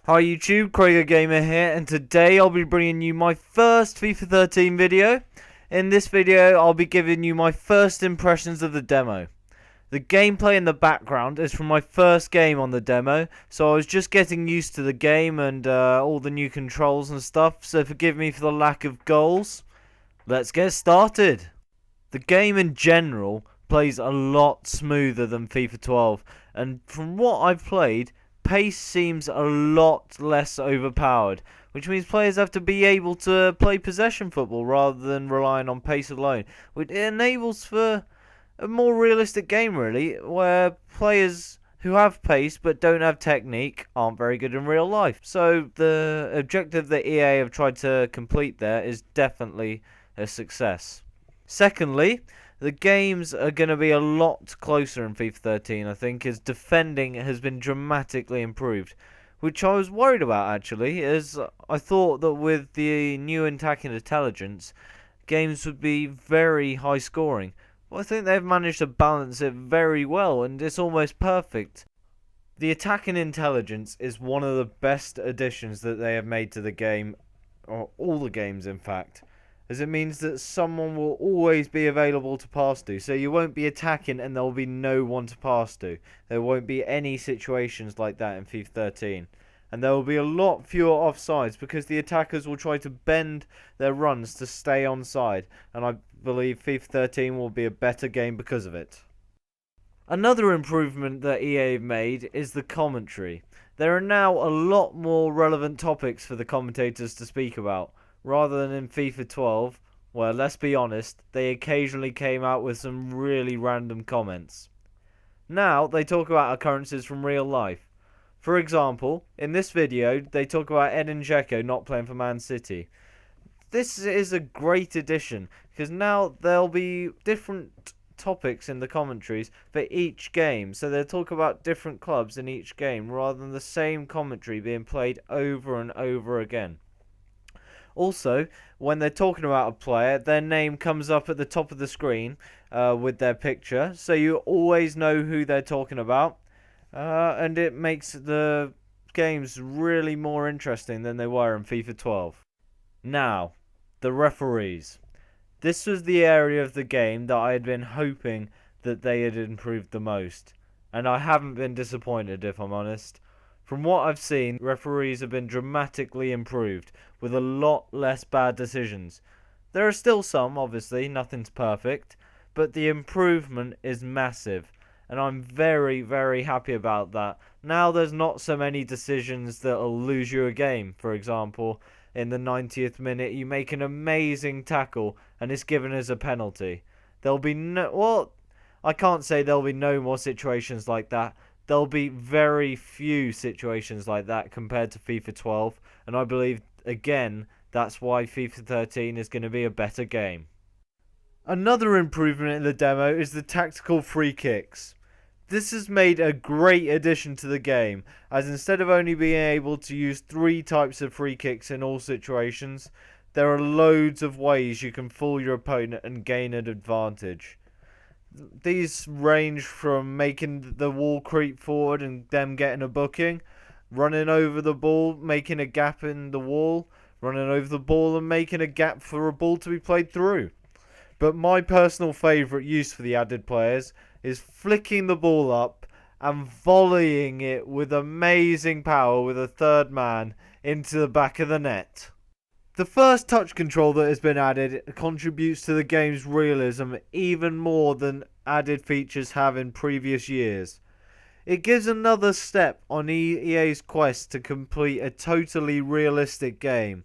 Hi YouTube, Krieger Gamer here, and today I'll be bringing you my first FIFA 13 video. In this video, I'll be giving you my first impressions of the demo. The gameplay in the background is from my first game on the demo, so I was just getting used to the game and all the new controls and stuff, so forgive me for the lack of goals. Let's get started. The game in general plays a lot smoother than FIFA 12, and from what I've played, pace seems a lot less overpowered, which means players have to be able to play possession football rather than relying on pace alone, which enables for a more realistic game really, where players who have pace but don't have technique aren't very good in real life. So the objective that EA have tried to complete there is definitely a success. Secondly, the games are going to be a lot closer in FIFA 13, I think, as defending has been dramatically improved. Which I was worried about, actually, as I thought that with the new attacking intelligence, games would be very high scoring. But I think they've managed to balance it very well, and it's almost perfect. The attacking intelligence is one of the best additions that they have made to the game, or all the games in fact, as it means that someone will always be available to pass to. So you won't be attacking and there will be no one to pass to. There won't be any situations like that in FIFA 13. And there will be a lot fewer offsides because the attackers will try to bend their runs to stay onside. And I believe FIFA 13 will be a better game because of it. Another improvement that EA have made is the commentary. There are now a lot more relevant topics for the commentators to speak about, rather than in FIFA 12, where, let's be honest, they occasionally came out with some really random comments. Now, they talk about occurrences from real life. For example, in this video, they talk about Edin Dzeko not playing for Man City. This is a great addition, because now there'll be different topics in the commentaries for each game, so they'll talk about different clubs in each game, rather than the same commentary being played over and over again. Also, when they're talking about a player, their name comes up at the top of the screen with their picture, so you always know who they're talking about, and it makes the games really more interesting than they were in FIFA 12. Now, the referees. This was the area of the game that I had been hoping that they had improved the most, and I haven't been disappointed if I'm honest. From what I've seen, referees have been dramatically improved, with a lot less bad decisions. There are still some, obviously, nothing's perfect, but the improvement is massive, and I'm very, very happy about that. Now there's not so many decisions that'll lose you a game. For example, in the 90th minute, you make an amazing tackle, and it's given as a penalty. There'll be no... well, I can't say there'll be no more situations like that. There'll be very few situations like that compared to FIFA 12, and I believe, again, that's why FIFA 13 is going to be a better game. Another improvement in the demo is the tactical free kicks. This has made a great addition to the game, as instead of only being able to use 3 types of free kicks in all situations, there are loads of ways you can fool your opponent and gain an advantage. These range from making the wall creep forward and them getting a booking, running over the ball, making a gap in the wall, running over the ball and making a gap for a ball to be played through. But my personal favourite use for the added players is flicking the ball up and volleying it with amazing power with a third man into the back of the net. The first touch control that has been added contributes to the game's realism even more than added features have in previous years. It gives another step on EA's quest to complete a totally realistic game.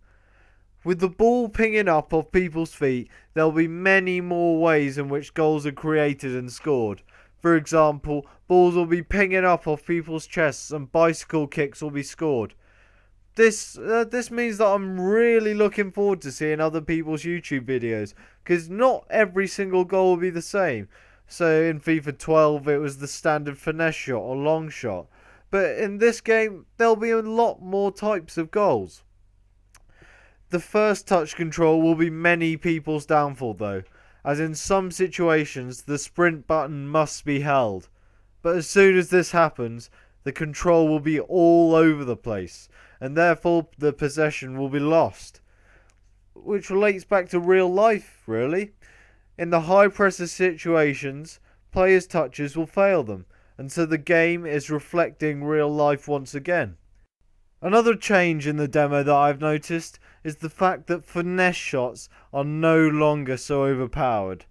With the ball pinging up off people's feet, there'll be many more ways in which goals are created and scored. For example, balls will be pinging up off people's chests and bicycle kicks will be scored. This means that I'm really looking forward to seeing other people's YouTube videos, because not every single goal will be the same. So in FIFA 12 it was the standard finesse shot or long shot, but in this game there'll be a lot more types of goals. The first touch control will be many people's downfall though, as in some situations the sprint button must be held. But as soon as this happens, the control will be all over the place, and therefore the possession will be lost. Which relates back to real life, really. In the high pressure situations, players' touches will fail them, and so the game is reflecting real life once again. Another change in the demo that I've noticed is the fact that finesse shots are no longer so overpowered.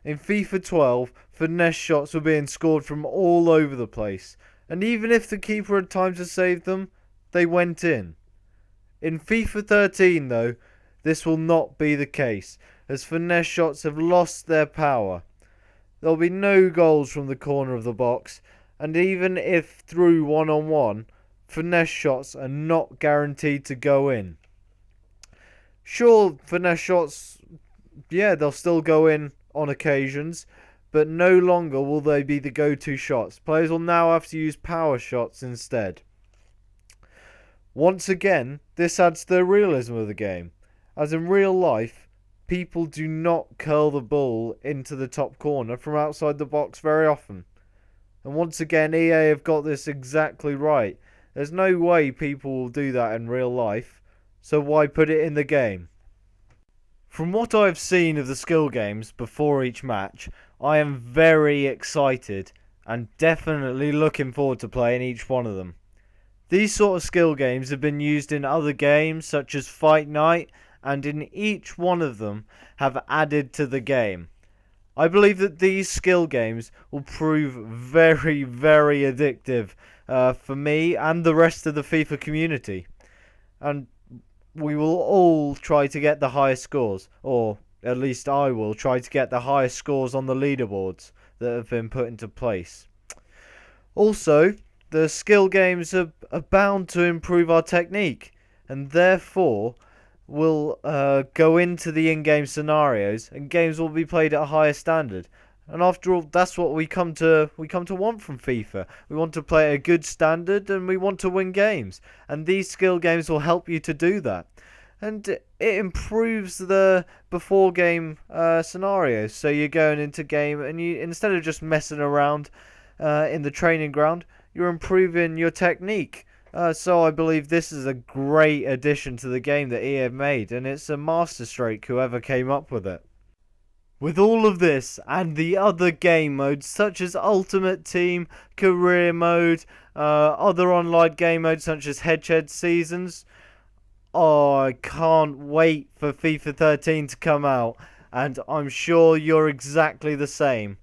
In FIFA 12, finesse shots were being scored from all over the place, and even if the keeper had time to save them, they went in. In FIFA 13 though, this will not be the case, as finesse shots have lost their power. There will be no goals from the corner of the box, and even if through one-on-one, finesse shots are not guaranteed to go in. Sure, finesse shots, they'll still go in on occasions, but no longer will they be the go-to shots. Players will now have to use power shots instead. Once again, this adds to the realism of the game, as in real life, people do not curl the ball into the top corner from outside the box very often. And once again, EA have got this exactly right. There's no way people will do that in real life, so why put it in the game? From what I've seen of the skill games before each match, I am very excited and definitely looking forward to playing each one of them. These sort of skill games have been used in other games such as Fight Night, and in each one of them have added to the game. I believe that these skill games will prove very, very addictive for me and the rest of the FIFA community. And we will all try to get the highest scores, or at least I will try to get the highest scores on the leaderboards that have been put into place. Also, the skill games are bound to improve our technique, and therefore will go into the in-game scenarios, and games will be played at a higher standard. And after all, that's what we come to want from FIFA. We want to play at a good standard, and we want to win games. And these skill games will help you to do that. And it improves the before game scenarios. So you're going into game, and you, instead of just messing around in the training ground, you're improving your technique. So I believe this is a great addition to the game that EA have made, and it's a masterstroke whoever came up with it. With all of this and the other game modes such as Ultimate Team, Career Mode, other online game modes such as Head-to-Head Seasons, I can't wait for FIFA 13 to come out, and I'm sure you're exactly the same.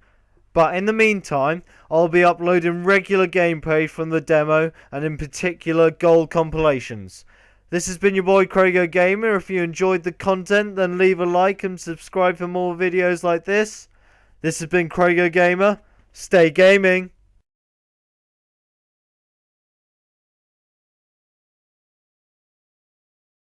But in the meantime, I'll be uploading regular gameplay from the demo, and in particular goal compilations. This has been your boy Craigo Gamer. If you enjoyed the content, then leave a like and subscribe for more videos like this. This has been Craigo Gamer. Stay gaming.